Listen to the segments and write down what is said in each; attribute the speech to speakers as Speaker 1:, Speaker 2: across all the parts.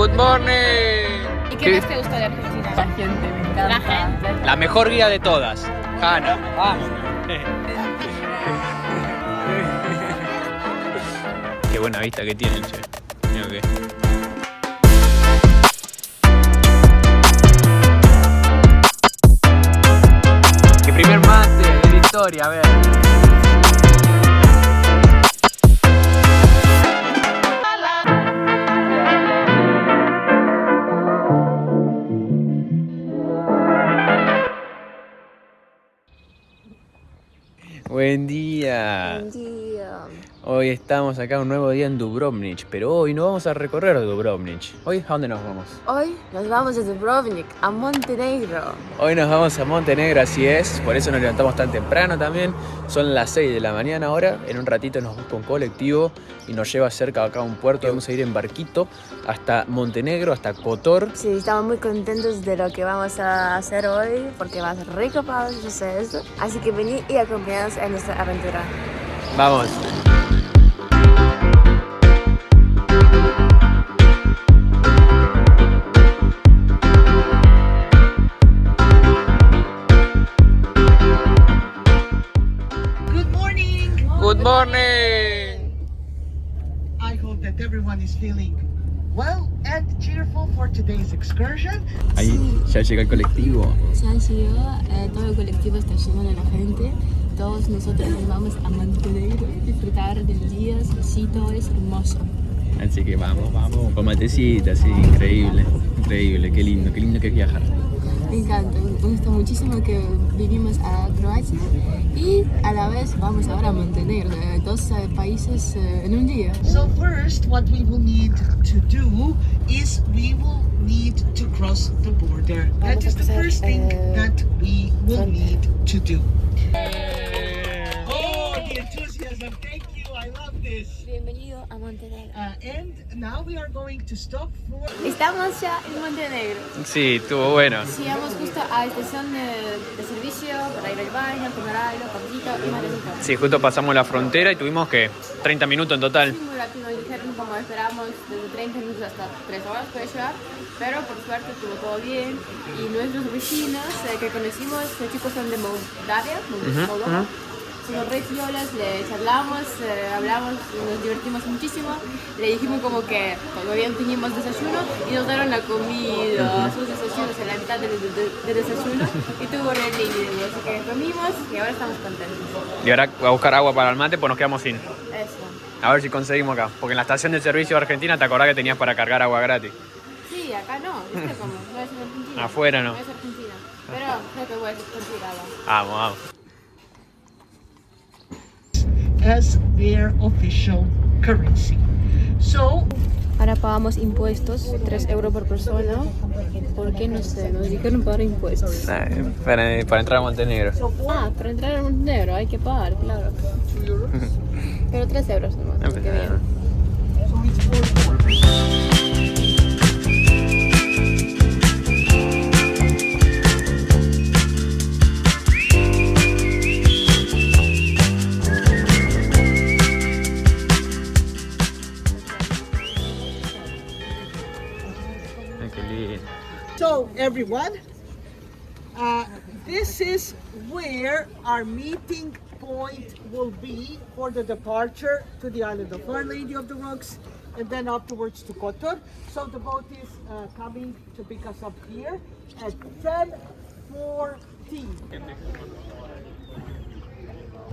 Speaker 1: Good morning.
Speaker 2: ¿Y qué más te gusta de Argentina?
Speaker 3: La gente, me encanta.
Speaker 2: La gente.
Speaker 1: La mejor guía de todas. Hanna. Vamos. Qué buena vista que tienen, che. Mira que. Qué primer mate de la historia, a ver. Buen día.
Speaker 3: Buen día.
Speaker 1: Hoy estamos acá un nuevo día en Dubrovnik, pero hoy no vamos a recorrer Dubrovnik. ¿Hoy a dónde nos vamos?
Speaker 3: Hoy nos vamos de Dubrovnik a Montenegro.
Speaker 1: Hoy nos vamos a Montenegro, así es, por eso nos levantamos tan temprano también. Son las 6 de la mañana ahora, en un ratito nos busca un colectivo y nos lleva cerca acá a un puerto. Vamos a ir en barquito hasta Montenegro, hasta Kotor.
Speaker 3: Sí, estamos muy contentos de lo que vamos a hacer hoy, porque va a ser rico para hacer eso. Así que vení y acompañanos en nuestra aventura.
Speaker 1: Vamos. Good morning.
Speaker 4: I hope that everyone is feeling well and cheerful for today's excursion.
Speaker 1: Ahí ya llega el colectivo.
Speaker 3: Ya llegó, todo el colectivo está lleno de la gente. Todos nosotros nos vamos a Montenegro a disfrutar del día, solcito, es hermoso.
Speaker 1: Así que vamos, con matecita, sí, increíble, qué lindo que es viajar.
Speaker 3: Me encanta, me gusta muchísimo que vinimos a Croacia y a la vez vamos ahora a Montenegro, dos países en un día.
Speaker 4: So first, what we will need to do is we will need to cross the border. That is the first thing that we will need to do. Oh, the enthusiasm! Thank you. I love this.
Speaker 3: Bienvenido a Montenegro.
Speaker 4: And now we are going to stop for.
Speaker 3: Estamos ya en Montenegro.
Speaker 1: Sí, estuvo bueno.
Speaker 3: Llegamos justo a la estación de servicio para ir al baño, comer algo, pancito y marecito.
Speaker 1: Sí, justo pasamos la frontera y tuvimos que 30 minutos en total.
Speaker 3: Muy rápido, dijeron como esperamos desde 30 minutos hasta 3 horas puede llegar, pero por suerte estuvo todo bien y nuestros vecinos que conocimos, los chicos son de Moldavia, Moldova. Son re piolas, le charlamos, hablamos, nos divertimos muchísimo. Le dijimos como que todavía no teníamos desayuno y nos dieron la comida, sus desayunos en la mitad del desayuno y estuvo re lindo. Así que comimos y ahora estamos contentos.
Speaker 1: Y ahora a buscar agua para el mate, pues nos quedamos sin.
Speaker 3: Eso.
Speaker 1: A ver si conseguimos acá. Porque en la estación de servicio de Argentina te acordás que tenías para cargar agua gratis.
Speaker 3: Sí, acá no, ¿viste cómo? No es Argentina.
Speaker 1: Afuera no.
Speaker 3: No es Argentina, pero creo que voy a conseguir agua.
Speaker 1: Vamos.
Speaker 4: As their official currency. So
Speaker 3: Ahora pagamos impuestos, 3 euros por persona. ¿Por qué? No sé, nos dijeron pagar impuestos.
Speaker 1: Para entrar a Montenegro.
Speaker 3: Ah, para entrar a Montenegro hay que pagar, claro. Pero 3 euros nomás, qué bien.
Speaker 4: So everyone, this is where our meeting point will be for the departure to the island of Our Lady of the Rocks and then afterwards to Kotor. So the boat is coming to pick us up here at 10:14.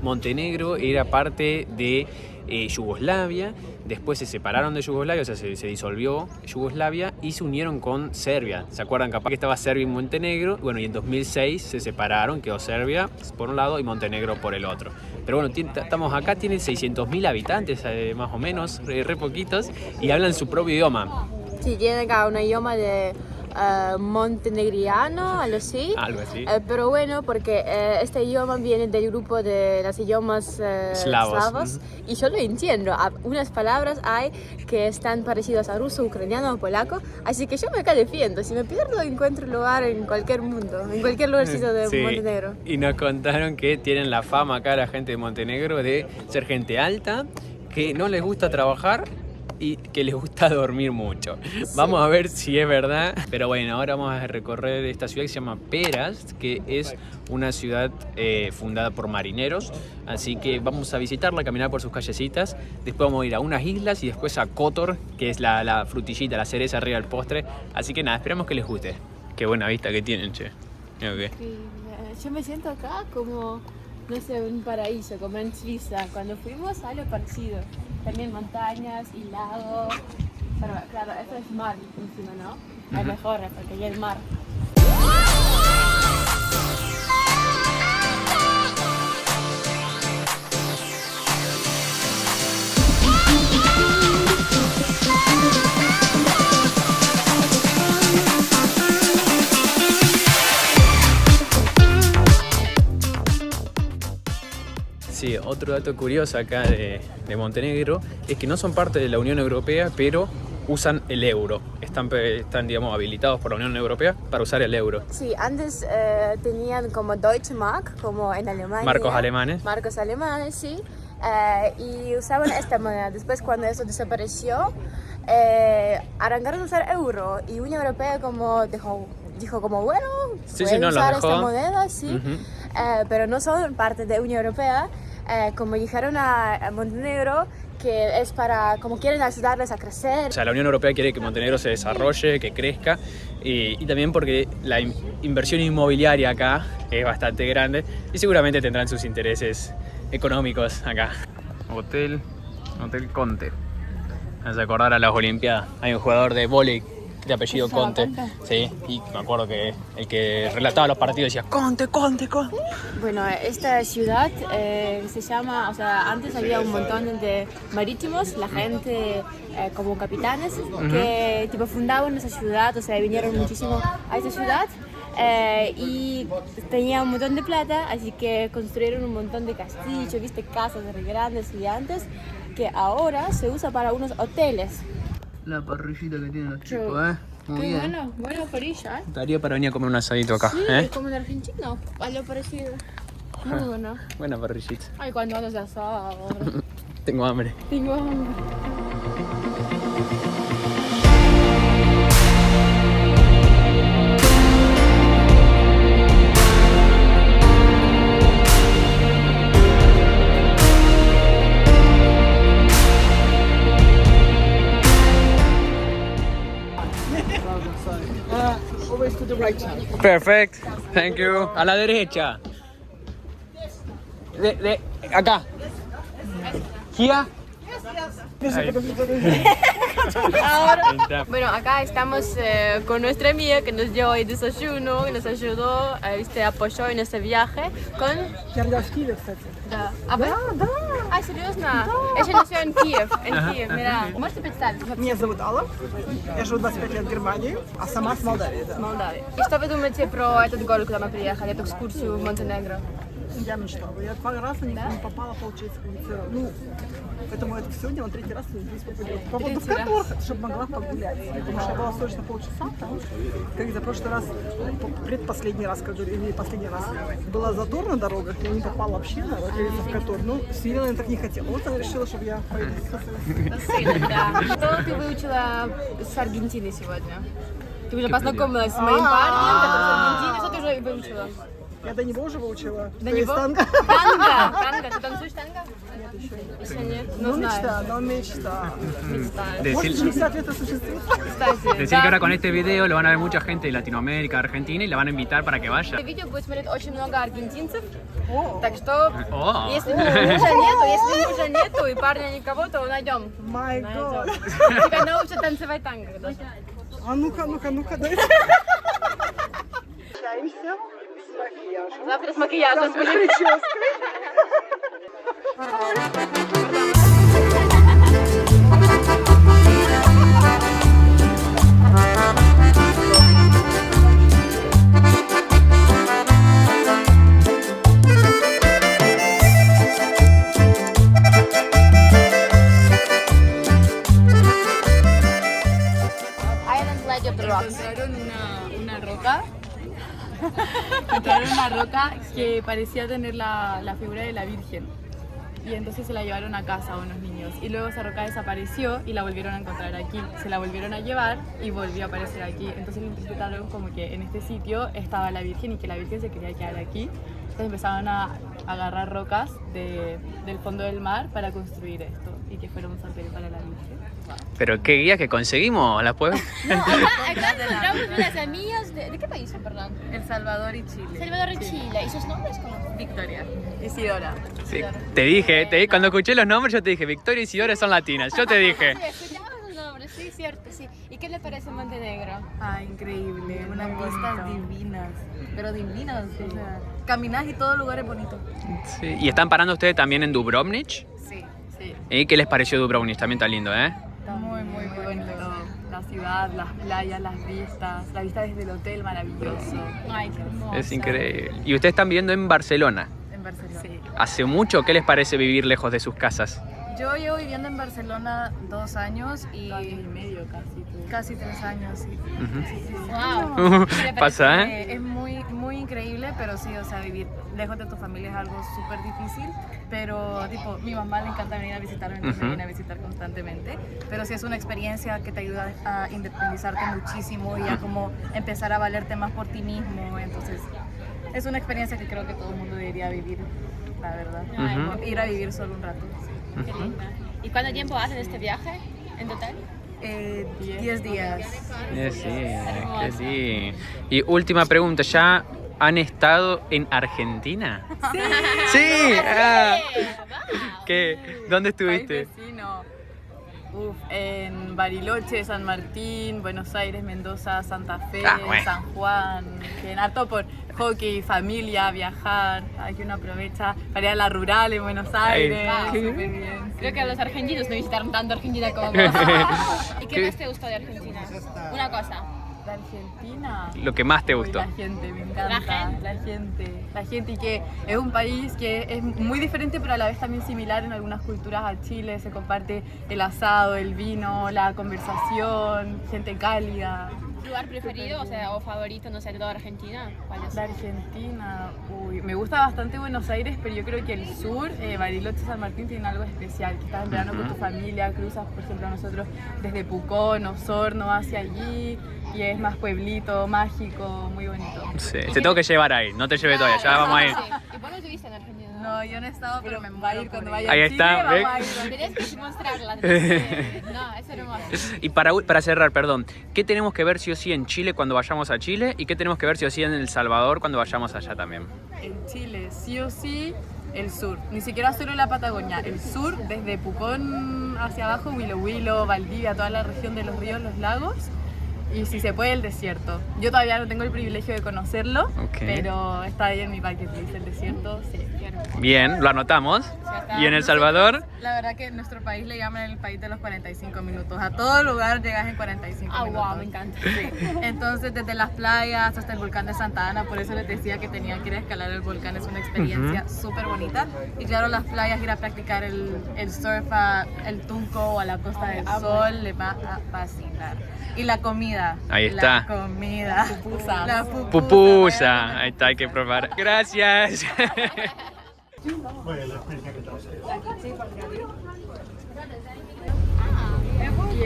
Speaker 1: Montenegro era parte de Yugoslavia, después se separaron de Yugoslavia, o sea, se disolvió Yugoslavia y se unieron con Serbia. ¿Se acuerdan? Capaz que estaba Serbia y Montenegro. Bueno, y en 2006 se separaron, quedó Serbia por un lado y Montenegro por el otro. Pero bueno, estamos acá, tienen 600.000 habitantes más o menos, re poquitos, y hablan su propio idioma.
Speaker 3: Sí, tienen acá un idioma de montenegriano, algo así.
Speaker 1: Algo así.
Speaker 3: Pero bueno, porque este idioma viene del grupo de los idiomas eslavos y yo lo entiendo. Unas palabras hay que están parecidas a ruso, ucraniano o polaco, así que yo me acá defiendo. Si me pierdo, encuentro un lugar en cualquier mundo, en cualquier lugarcito de Montenegro.
Speaker 1: Y nos contaron que tienen la fama acá la gente de Montenegro de ser gente alta, que no les gusta trabajar y que les gusta dormir mucho. Vamos a ver si es verdad. Pero bueno, ahora vamos a recorrer esta ciudad que se llama Perast, que es una ciudad fundada por marineros. Así que vamos a visitarla, caminar por sus callecitas. Después vamos a ir a unas islas y después a Kotor, que es la frutillita, la cereza arriba del postre. Así que nada, esperamos que les guste. Qué buena vista que tienen, che. Okay.
Speaker 3: Yo me siento acá como, no sé, un paraíso, como en Suiza. Cuando fuimos, algo parecido. También montañas y lagos. Pero claro, esto es mar encima, ¿no? Es mejor, porque ya es mar.
Speaker 1: Sí, otro dato curioso acá de Montenegro es que no son parte de la Unión Europea, pero usan el euro. Están, digamos, habilitados por la Unión Europea para usar el euro.
Speaker 3: Sí, antes tenían como Deutsche Mark, como en Alemania.
Speaker 1: Marcos alemanes.
Speaker 3: Marcos alemanes, sí. Y usaban esta moneda. Después, cuando eso desapareció, arrancaron a usar euro. Y Unión Europea como dijo como, bueno,
Speaker 1: sí,
Speaker 3: pueden
Speaker 1: no,
Speaker 3: usar
Speaker 1: lo dejó.
Speaker 3: esta moneda, sí. Pero no son parte de Unión Europea. Como dijeron a Montenegro, que es para, como quieren ayudarles a crecer.
Speaker 1: O sea, la Unión Europea quiere que Montenegro se desarrolle, que crezca, y también porque la inversión inmobiliaria acá es bastante grande y seguramente tendrán sus intereses económicos acá. Hotel Conte. Me hace acordar a las Olimpiadas. Hay un jugador de vóley de apellido
Speaker 3: ¿Se llama
Speaker 1: Conte.
Speaker 3: Conte?
Speaker 1: Sí, y me acuerdo que el que relataba los partidos decía Conte.
Speaker 3: Bueno, esta ciudad se llama, o sea, antes había un montón de marítimos, la gente como capitanes que tipo fundaban esa ciudad, o sea, vinieron muchísimo a esta ciudad y tenían un montón de plata, así que construyeron un montón de castillos, viste, casas grandes, gigantes, que ahora se usa para unos hoteles.
Speaker 1: La parrillita que tienen los
Speaker 3: chicos,
Speaker 1: Muy
Speaker 3: Qué
Speaker 1: bien.
Speaker 3: buena parrilla,
Speaker 1: Daría para venir a comer un asadito acá,
Speaker 3: Sí, como en Argentina, algo parecido. Muy bueno.
Speaker 1: Buena parrillita.
Speaker 3: Ay, cuando andas de asado.
Speaker 1: Tengo hambre.
Speaker 3: Tengo hambre.
Speaker 4: Always to the right side.
Speaker 1: Perfect. Thank you. A la derecha. Acá. Here.
Speaker 3: Ahora, bueno, acá estamos con nuestra amiga que nos dio el desayuno, que nos ayudó, viste, apoyó en este viaje con...
Speaker 4: Я родилась в Киеве, кстати.
Speaker 3: Да. Да. А, серьезно? Ella nació en Kiev, mira. Можете представить?
Speaker 4: Меня зовут Алла. Я живу 25 лет в Германии, а сама с Молдавии. Да.
Speaker 3: Молдавии. И что вы думаете про этот город, куда мы приехали, эту экскурсию в Монтенегро?
Speaker 4: Я мечтала. Я 2 раза не попала, получается, ну, поэтому это сегодня на 3-й раз здесь попадет. По поводу Которг, чтобы могла погулять. Потому что я была точно полчаса там. Как за прошлый раз, предпоследний раз, как говорю, или последний раз, была затор на дорогах, я не попала вообще, в Которг. Ну, Сирена я так не хотела. Вот она решила, чтобы я поеду.
Speaker 3: Да. Что ты выучила с Аргентины сегодня? Ты уже познакомилась с моим парнем, который с Аргентины. Что ты уже выучила?
Speaker 4: Я до него уже выучила.
Speaker 3: До него?
Speaker 4: Танго.
Speaker 3: Танго. Ты танцуешь танго?
Speaker 4: Нет, еще нет.
Speaker 3: Еще нет.
Speaker 4: Ну,
Speaker 3: знаешь.
Speaker 4: мечта, но мечта. Может,
Speaker 1: Decir,
Speaker 4: 60 лет осуществить?
Speaker 3: Кстати,
Speaker 1: que ahora con este video lo van a ver mucha gente de Latinoamérica, Argentina y la van a invitar para que vaya.
Speaker 3: Это видео будет смотреть очень много аргентинцев, так что
Speaker 1: О.
Speaker 3: если мужа нету и парня никого, то найдем.
Speaker 4: My God.
Speaker 3: Тебя научат танцевать танго.
Speaker 4: А ну-ка, дайте. Общаемся с макияжем.
Speaker 3: Завтра с макияжем
Speaker 4: С
Speaker 3: будем.
Speaker 4: прической.
Speaker 3: Island Ledge of the Rocks. Encontraron una roca que parecía tener la figura de la Virgen.
Speaker 5: y entonces se la llevaron a casa a unos niños. Y luego esa roca desapareció y la volvieron a encontrar aquí. Se la volvieron a llevar y volvió a aparecer aquí. Entonces lo interpretaron como que en este sitio estaba la Virgen y que la Virgen se quería quedar aquí. Entonces empezaron a agarrar rocas del fondo del mar para construir esto y que fuera un santuario para la Virgen.
Speaker 1: Pero qué guía que conseguimos, ¿la puedo?
Speaker 2: Acá encontramos unas semillas ¿de qué país son, perdón?
Speaker 5: El Salvador y Chile.
Speaker 2: Salvador y Chile. ¿Y sus nombres cómo?
Speaker 5: Victoria. Isidora.
Speaker 1: Sí. Te dije, cuando escuché los nombres yo te dije, Victoria y Isidora son latinas, yo te dije.
Speaker 2: Sí, escuchamos los nombres, sí, cierto, sí. ¿Y qué le parece Montenegro?
Speaker 5: Ah, increíble. Unas vistas divinas. Pero divinas. O sea, caminás y todo lugar es bonito.
Speaker 1: Sí. ¿Y están parando ustedes también en Dubrovnik?
Speaker 5: Sí, sí.
Speaker 1: ¿Y qué les pareció Dubrovnik? También está lindo, ¿eh?
Speaker 5: Está muy, muy bonito. La ciudad, las playas, las vistas. La vista desde el hotel, maravilloso.
Speaker 2: Ay, qué hermoso.
Speaker 1: Es increíble. ¿Y ustedes están viviendo en Barcelona?
Speaker 5: En Barcelona. Sí.
Speaker 1: ¿Hace mucho? ¿Qué les parece vivir lejos de sus casas?
Speaker 5: Yo llevo viviendo en Barcelona 2 años y... 2 años y medio casi. Casi 3 años, sí.
Speaker 2: Wow.
Speaker 1: Pasa, ¿eh?
Speaker 5: Es muy, muy increíble, pero sí, o sea, vivir lejos de tu familia es algo súper difícil, pero tipo, mi mamá le encanta venir a visitarme, entonces me viene a visitar constantemente, pero sí es una experiencia que te ayuda a independizarte muchísimo y a como empezar a valerte más por ti mismo, entonces es una experiencia que creo que todo el mundo debería vivir, la verdad. Ir a vivir solo un rato. Sí.
Speaker 2: Qué linda. ¿Y cuánto tiempo hacen este viaje en total?
Speaker 5: 10 días.
Speaker 1: Sí. Y última pregunta, ¿ya han estado en Argentina?
Speaker 5: Sí.
Speaker 1: Sí.
Speaker 2: Wow.
Speaker 1: ¿Dónde estuviste?
Speaker 5: País vecino. En Bariloche, San Martín, Buenos Aires, Mendoza, Santa Fe,
Speaker 1: bueno.
Speaker 5: San Juan, que en harto por hockey, familia, viajar, aquí uno aprovecha para ir a la rural en Buenos Aires,
Speaker 2: Wow.
Speaker 5: súper bien.
Speaker 2: Creo que los argentinos no visitaron tanto Argentina como vos. ¿Y qué más te gustó de Argentina? Una cosa.
Speaker 5: De Argentina.
Speaker 1: Lo que más te gustó.
Speaker 5: La gente, me encanta.
Speaker 2: ¿La gente?
Speaker 5: La gente y que es un país que es muy diferente pero a la vez también similar en algunas culturas a Chile. Se comparte el asado, el vino, la conversación, gente cálida.
Speaker 2: ¿Lugar preferido, o sea, o favorito, no sé, de toda Argentina? ¿Cuál es?
Speaker 5: De Argentina, me gusta bastante Buenos Aires, pero yo creo que el sur, Bariloche, San Martín, tienen algo especial, que estás en verano con tu familia, cruzas, por ejemplo, nosotros desde Pucón, Osorno, hacia allí, y es más pueblito, mágico, muy bonito.
Speaker 1: Sí. Te tengo que llevar ahí, no te llevé todavía, ya vamos a ir.
Speaker 2: Sí. ¿Y vos no estuviste en Argentina?
Speaker 5: No, yo no he estado, pero me voy a ir cuando vaya
Speaker 1: Ahí
Speaker 5: a
Speaker 1: está,
Speaker 5: Chile,
Speaker 1: ¿ves?
Speaker 5: vamos a ir.
Speaker 2: Tenés que mostrarla. No, es hermoso.
Speaker 1: Y para cerrar, perdón, ¿qué tenemos que ver sí o sí en Chile cuando vayamos a Chile? ¿Y qué tenemos que ver sí o sí en El Salvador cuando vayamos allá también?
Speaker 5: En Chile, sí o sí, el sur. Ni siquiera solo la Patagonia. El sur, desde Pucón hacia abajo, Huilo, Valdivia, toda la región de los ríos, los lagos. Y si se puede, el desierto. Yo todavía no tengo el privilegio de conocerlo, pero está ahí en mi bucket list, el desierto, sí.
Speaker 1: Bien, lo anotamos. ¿Y en El Salvador?
Speaker 5: La verdad que en nuestro país le llaman el país de los 45 minutos. A todo lugar llegas en 45 minutos.
Speaker 2: Wow, me encanta.
Speaker 5: Sí. Entonces, desde las playas hasta el volcán de Santa Ana, por eso les decía que tenían que ir a escalar el volcán, es una experiencia súper bonita. Y claro, las playas, ir a practicar el surf a el Tunco o a la Costa del Sol, les va a fascinar. Y la comida.
Speaker 1: Ahí está.
Speaker 5: La comida. La
Speaker 1: Pupusa, ahí está, hay que probar. Gracias.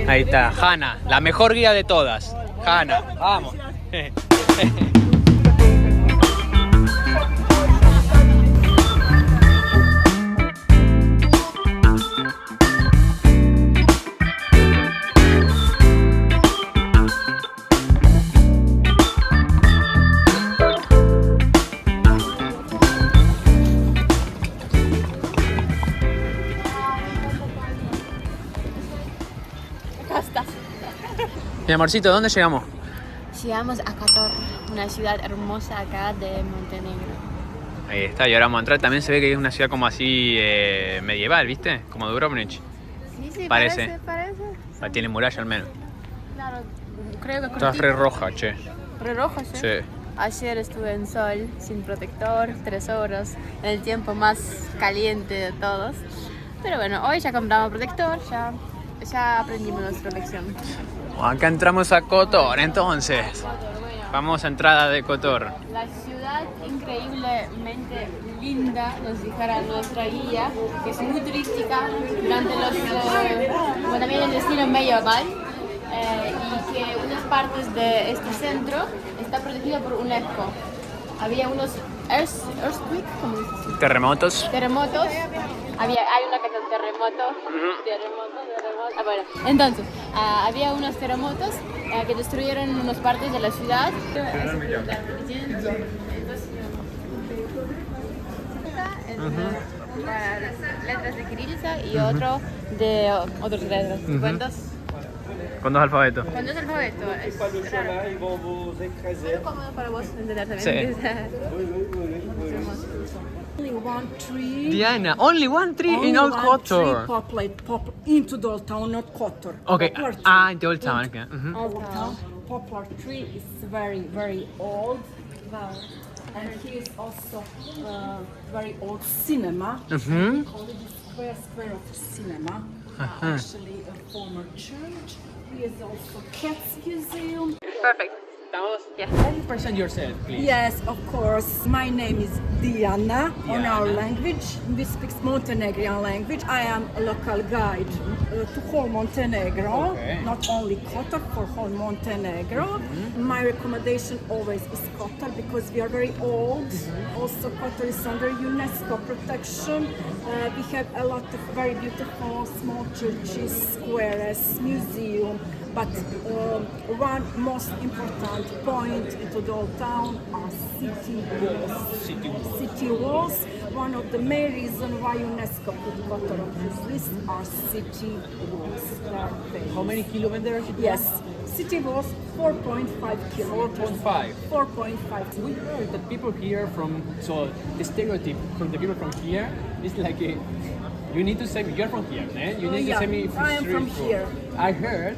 Speaker 1: Ahí está, Hanna, la mejor guía de todas. Hanna, vamos. Mi amorcito, ¿dónde llegamos?
Speaker 3: Llegamos a Kotor, una ciudad hermosa acá de Montenegro.
Speaker 1: Ahí está, y ahora vamos a entrar. También se ve que es una ciudad como así medieval, ¿viste? Como Dubrovnik.
Speaker 3: Sí,
Speaker 1: Parece.
Speaker 3: parece.
Speaker 1: Tiene muralla al menos.
Speaker 3: Claro, creo que
Speaker 1: Está re roja, che.
Speaker 3: re rojo, ¿sí?
Speaker 1: Sí.
Speaker 3: Ayer estuve en sol, sin protector, 3 horas, en el tiempo más caliente de todos. Pero bueno, hoy ya compramos protector, ya aprendimos nuestra lección.
Speaker 1: Acá entramos a Kotor, entonces. Famosa entrada de Kotor.
Speaker 3: La ciudad increíblemente Linda nos dijera nuestra guía, que es muy turística durante los, como también el destino medieval, y que unas partes de este centro está protegido por UNESCO. Había unos earthquakes, ¿cómo dices?
Speaker 1: Terremotos.
Speaker 3: Terremotos. Hay una que es terremoto. Ah, bueno. Entonces, había unos terremotos que destruyeron unas partes de la ciudad. Las letras de Kirilica y otro de otras letras. ¿Cuántos?
Speaker 1: Con 2 alfabetos.
Speaker 3: Con 2 alfabetos. Es cómodo para vos entender también.
Speaker 4: Only one tree.
Speaker 1: Diana, only one tree
Speaker 4: Only
Speaker 1: in Old
Speaker 4: one
Speaker 1: Kotor.
Speaker 4: tree poplar into the old town, not Kotor.
Speaker 1: Okay,
Speaker 4: Poplar tree.
Speaker 1: in the Old Town. Okay.
Speaker 4: Old town. Poplar tree is very, very old. Wow. And here is also very old cinema. We call it the square of cinema. Actually, a former church. Here is also Cats Museum.
Speaker 3: Perfect.
Speaker 1: Can you present yourself, please?
Speaker 4: Yes, of course. My name is Diana. On our language. We speak Montenegrin language. I am a local guide to whole Montenegro, not only Kotor, for whole Montenegro. My recommendation always is Kotor because we are very old. Also, Kotor is under UNESCO protection. We have a lot of very beautiful small churches, squares, museum. But one most important point into the old town are city walls. City walls. One of the main reasons why UNESCO put Kotor on this list are city walls.
Speaker 1: How many kilometers?
Speaker 4: Yes, city walls 4.5 kilometers.
Speaker 1: 4.5.
Speaker 4: 4.5.
Speaker 1: We heard that people here so the stereotype from the people from here is like you need to say you're from here, man. You need to say me.
Speaker 4: I am from here.
Speaker 1: I heard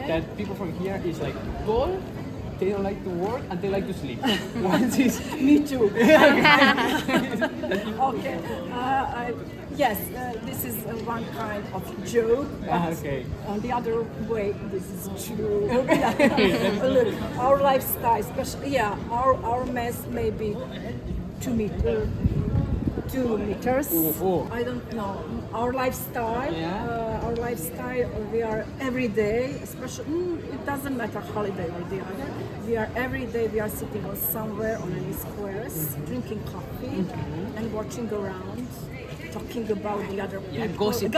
Speaker 1: that people from here is like tall, they don't like to work and they like to sleep.
Speaker 4: Me too. Okay. Yes, this is one kind of joke.
Speaker 1: Okay.
Speaker 4: On the other way, this is true. Look, our lifestyle, especially our mess may be 2 meters. I don't know. Our lifestyle, we are every day, especially, it doesn't matter holiday or the other. We are every day, we are sitting on somewhere on any squares, drinking coffee and watching around, talking about the other people. Gossip,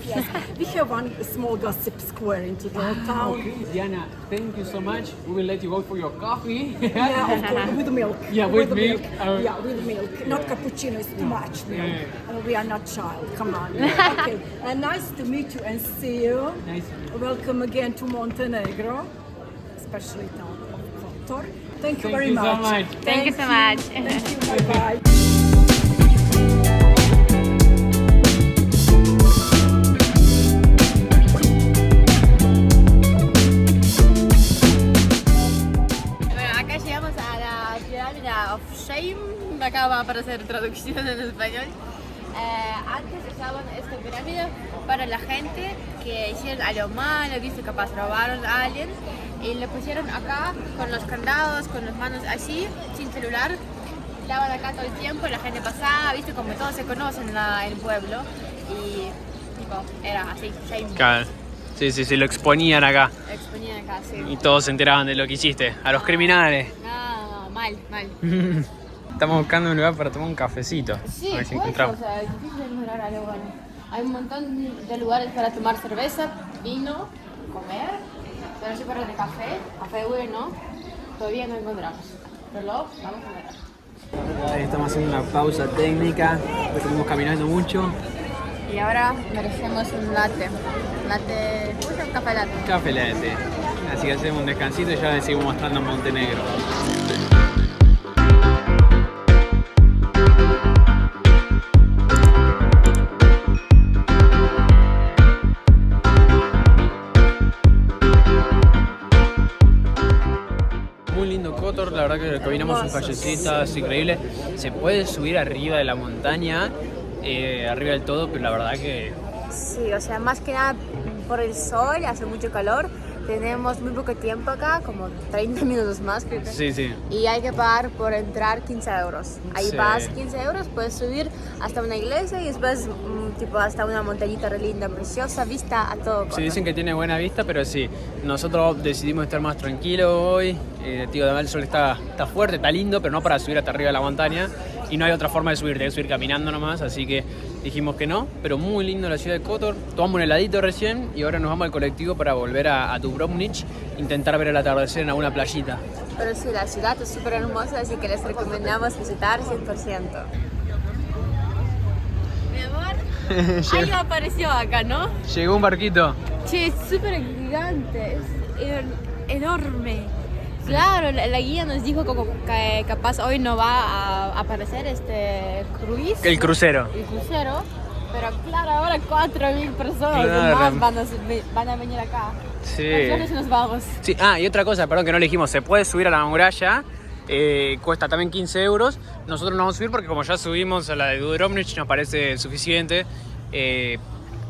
Speaker 4: yes. We have one small gossip square into the town.
Speaker 1: Okay. Diana, thank you so much. We will let you go for your coffee.
Speaker 4: Yeah, of course, with milk.
Speaker 1: Yeah, with milk.
Speaker 4: Yeah, with milk. Not cappuccino, it's too much milk. We are not child, come on. Okay, and nice to meet you and see you.
Speaker 1: Nice.
Speaker 4: Welcome again to Montenegro, especially town of Kotor. Thank you very
Speaker 1: you
Speaker 4: much.
Speaker 1: so much.
Speaker 3: Thank you so much.
Speaker 4: Thank you, bye-bye.
Speaker 3: Of Shame, acá va a aparecer traducción en español. Antes usaban esta pirámide para la gente que hicieron algo malo, viste, capaz robaron a alguien y le pusieron acá con los candados, con las manos así, sin celular. Estaban acá todo el tiempo, la gente pasaba, viste, como todos se conocen en el pueblo y tipo, era así, Shame.
Speaker 1: Claro. Sí, lo exponían acá.
Speaker 3: Exponían acá, sí.
Speaker 1: Y todos se enteraban de lo que hiciste. A los criminales.
Speaker 3: No, mal.
Speaker 1: Estamos buscando un lugar para tomar un cafecito.
Speaker 3: Sí,
Speaker 1: A ver si
Speaker 3: pues,
Speaker 1: encontramos.
Speaker 3: o sea, es difícil encontrar algo bueno. Hay un montón de lugares para tomar cerveza, vino, comer, pero sí para el café bueno, todavía no encontramos. Pero lo vamos a ver.
Speaker 1: Ahí estamos haciendo una pausa técnica, estuvimos caminando mucho.
Speaker 3: Y ahora merecemos un latte. ¿Cómo se llama? Café latte.
Speaker 1: Café latte. Así que hacemos un descansito y ya les sigo mostrando Montenegro. Muy lindo Kotor, la verdad que caminamos en callecitas, increíble. Se puede subir arriba de la montaña, arriba del todo, pero la verdad que...
Speaker 3: Sí, o sea, más que nada por el sol, hace mucho calor, tenemos muy poco tiempo acá, como 30 minutos más, creo.
Speaker 1: Sí, sí.
Speaker 3: Y hay que pagar por entrar 15 euros. Ahí
Speaker 1: Sí.
Speaker 3: pagas 15 euros, puedes subir hasta una iglesia y después tipo hasta una montañita re linda, preciosa, vista a todo.
Speaker 1: Sí, dicen que tiene buena vista, pero sí, nosotros decidimos estar más tranquilos hoy. Tío, además el sol está fuerte, está lindo, pero no para subir hasta arriba de la montaña. Y no hay otra forma de subir, tenés que subir caminando nomás, así que dijimos que no. Pero muy lindo la ciudad de Kotor. Tomamos un heladito recién y ahora nos vamos al colectivo para volver a Dubrovnik, intentar ver el atardecer en alguna playita.
Speaker 3: Pero sí, la ciudad es súper hermosa, así que les recomendamos visitar 100%. Mi amor, algo apareció acá, ¿no?
Speaker 1: Llegó un barquito.
Speaker 3: Che, es súper gigante, es enorme. Claro, la guía nos dijo como que capaz hoy no va a aparecer este cruise.
Speaker 1: El crucero.
Speaker 3: El crucero, pero claro, ahora 4.000 personas
Speaker 1: Claro.
Speaker 3: más van a venir acá.
Speaker 1: Sí.
Speaker 3: Entonces nos vamos.
Speaker 1: Sí. Ah, y otra cosa, perdón que no le dijimos, se puede subir a la muralla, cuesta también 15 euros. Nosotros no vamos a subir porque como ya subimos a la de Dubrovnik nos parece suficiente.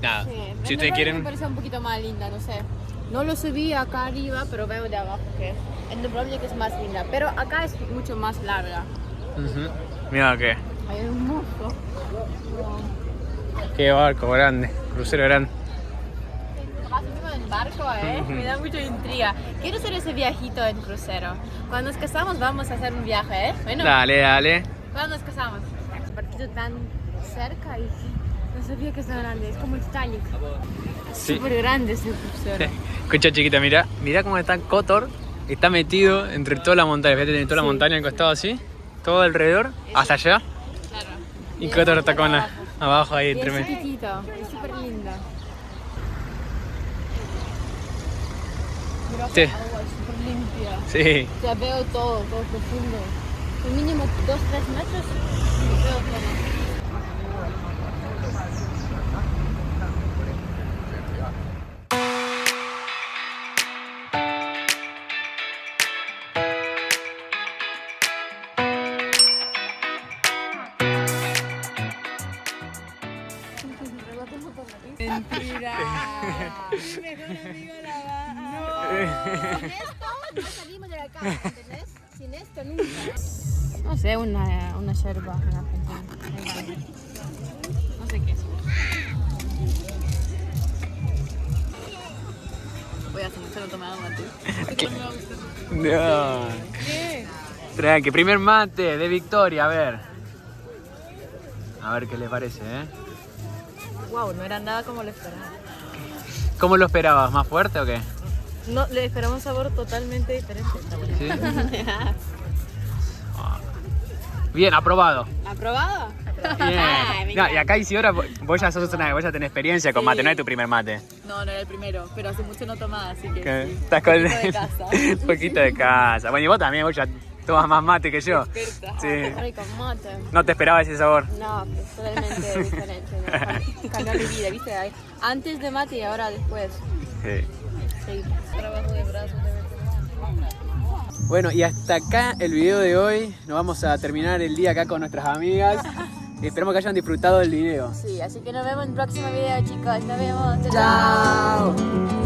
Speaker 1: Nada, si ustedes
Speaker 3: Me
Speaker 1: quieren...
Speaker 3: parece un poquito más linda, no sé. No lo subí acá arriba, pero veo de abajo que en Dubrovnik es más linda. Pero acá es mucho más larga.
Speaker 1: Ujú. Mira qué.
Speaker 3: Hay un mozo.
Speaker 1: Qué barco grande, crucero grande.
Speaker 3: Capaz subimos en barco, Me da mucha intriga. Quiero hacer ese viajito en crucero. Cuando nos casamos vamos a hacer un viaje, Bueno,
Speaker 1: Dale.
Speaker 3: cuando nos casamos. Un partido tan cerca y no sabía que es tan grande. Es como el Titanic.
Speaker 1: Sí.
Speaker 3: Súper grande ese crucero.
Speaker 1: Escucha chiquita, mira cómo está Kotor, está metido entre toda la montaña, fíjate, tiene toda la montaña al costado así, todo alrededor, hasta allá,
Speaker 3: Claro.
Speaker 1: y Kotor está con abajo ahí
Speaker 3: Y
Speaker 1: entre
Speaker 3: es
Speaker 1: medio.
Speaker 3: chiquitito, es súper linda. Mira,
Speaker 1: Sí.
Speaker 3: el agua es súper limpia.
Speaker 1: Sí,
Speaker 3: O sea, veo todo profundo. Un mínimo 2-3 metros y veo todo. Mentira. Mi mejor amigo la va. No. Sin esto no salimos de la casa, ¿entendés? Sin esto nunca. No sé, una yerba en Argentina. No sé qué es. Voy a hacer mucho no tomar mate.
Speaker 1: no.
Speaker 3: ¿Qué?
Speaker 1: Tranqui, primer mate de Victoria, a ver qué les parece,
Speaker 5: Wow, no era nada como lo esperaba.
Speaker 1: ¿Cómo lo esperabas? ¿Más fuerte o qué?
Speaker 5: No, le esperaba un sabor totalmente diferente. Está bueno.
Speaker 1: ¿Sí? Bien, aprobado.
Speaker 3: ¿Aprobado?
Speaker 1: Bien. No, y acá Isidora, vos ya tenés experiencia con mate, no es tu primer mate.
Speaker 5: No, no era el primero, pero hace mucho no tomaba, así que
Speaker 1: ¿Qué?
Speaker 5: sí.
Speaker 1: Estás con
Speaker 5: Poquito de casa.
Speaker 1: un poquito de casa. Bueno, y vos también, vos ya tomas más mate que yo.
Speaker 5: Experta.
Speaker 1: Sí.
Speaker 3: Rico mate.
Speaker 1: No te esperaba ese sabor.
Speaker 3: No, es totalmente diferente. ¿No? Cambió mi vida, ¿viste? Antes de mate y ahora después.
Speaker 1: Sí.
Speaker 3: Sí.
Speaker 5: Trabajo de brazos de vez en cuando.
Speaker 1: Bueno, y hasta acá el video de hoy. Nos vamos a terminar el día acá con nuestras amigas. Esperamos que hayan disfrutado del video.
Speaker 3: Sí, así que nos vemos en el próximo video, chicos. Nos vemos.
Speaker 1: Chao.